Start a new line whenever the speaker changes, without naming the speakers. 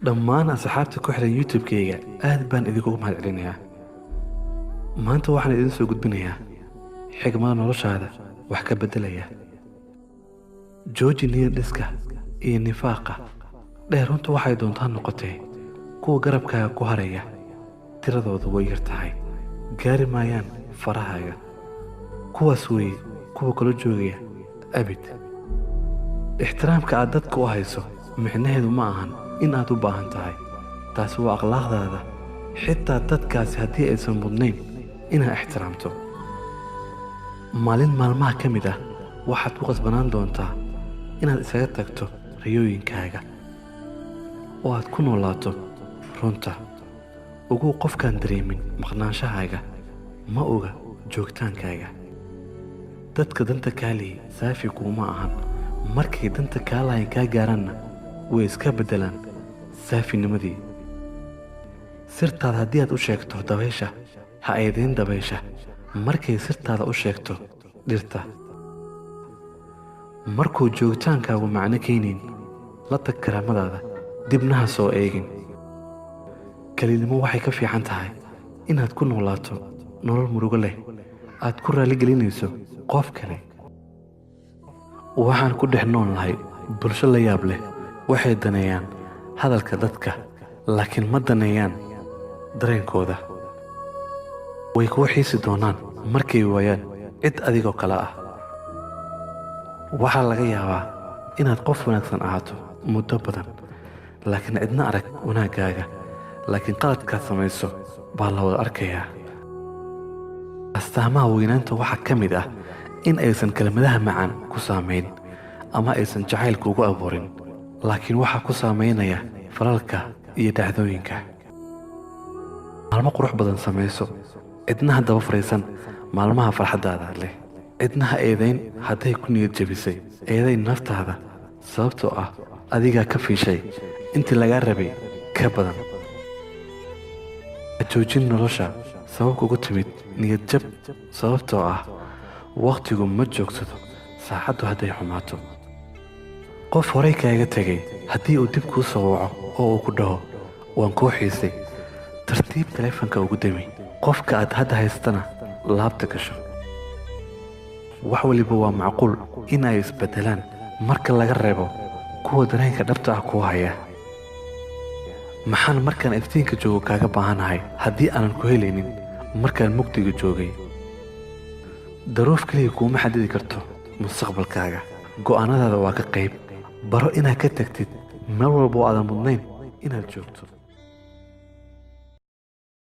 dhammaan asxaabta ku xiran YouTube-kayga aad baan idinku mahadcelinayaa. Maanta waxaan idin soo gudbinayaa xigmado noloshaada wax ka beddelaya. Jooji niyad dhiska iyo nifaaqa. Runtu waxay doontaan noqotee kuwa garabkaaga ku haraya tiradoodu way yar tahay, gaari maayaan farahaaga. Kuwaas weeye kuwa kula joogaya abid. Ixtiraamka aad dadka u hayso micnaheedu ma ahan in aad u baahan tahay. taasi waa akhlaaqdaada, xitaa dadkaasi haddii aysan mudnayn inaad ixtiraamto. Maalin maalmaha ka mid ah waxaad ku qasbanaan doontaa inaad isaga tagto riyooyinkaaga oo aad ku noolaato runta. Ugu qofkaan dareemin maqnaanshahaaga ma oga joogtaankaaga. dadka danta kaalihi saafi kuuma ahan, markay danta kaalahayn kaa gaaranna way iska beddelaan saafinimadii. sirtaada haddii aad u sheegto dabaysha, ha eedayn dabaysha markay sirtaada u sheegto dhirta. markuu joogtaankaagu macno keenayn, la tag karaamadaada, dibna ha soo eegin. kelinimo waxay ka fiican tahay inaad ku noolaato nolol murugo leh, aad ku raaligelinayso qof kale. waxaan ku dhex nool nahay bulsho la yaab leh. waxay daneeyaan hadalka dadka, laakiin ma daneeyaan dareenkooda. way kuwa xiisi doonaan markay waayaan cid adigoo kale ah. waxaa laga yaabaa inaad qof wanaagsan ahaato muddo badan, laakiin cidna arag wanaaggaaga. laakiin qaladkaad samayso baa la wada arkayaa. astaamaha weynaanta waxaa ka mid ah in aysan kelmadaha macaan ku saamayn ama aysan jacaylka ugu abuurin, laakiin waxaa ku saamaynaya falalka iyo dhacdooyinka. maalmo qurux badan samayso, cidna ha daba fariisan maalmaha farxaddaada leh. cidna ha eedayn hadday ku niyad jabisay. eeday naftaada, sababtoo ah adigaa ka fiishay intii lagaa rabay ka badan. ha joojin nolosha sabab kugu timid niyad jab, sababtoo ah wakhtigu ma joogsado saacaddu hadday xumaato. qof horay kaaga tegay haddii uu dib kuu soo waco oo uu ku dhaho waan kuu xiisay, tartiib taleefanka ugu dami. qofka aad hadda haystana laabta gasho. wax waliba waa macquul in ay isbeddelaan marka laga reebo kuwa dareenka dhabta ah kuu haya. maxaan markaan iftiinka joogo kaaga baahanahay haddii aanan ku helaynin markaan mugdiga joogay? daruuf keliya kuuma xadidi karto mustaqbalkaaga. go'aanadaada waa ka qayb. baro inaad ka tagtid meel walba oo aadan mudnayn inaad joogto.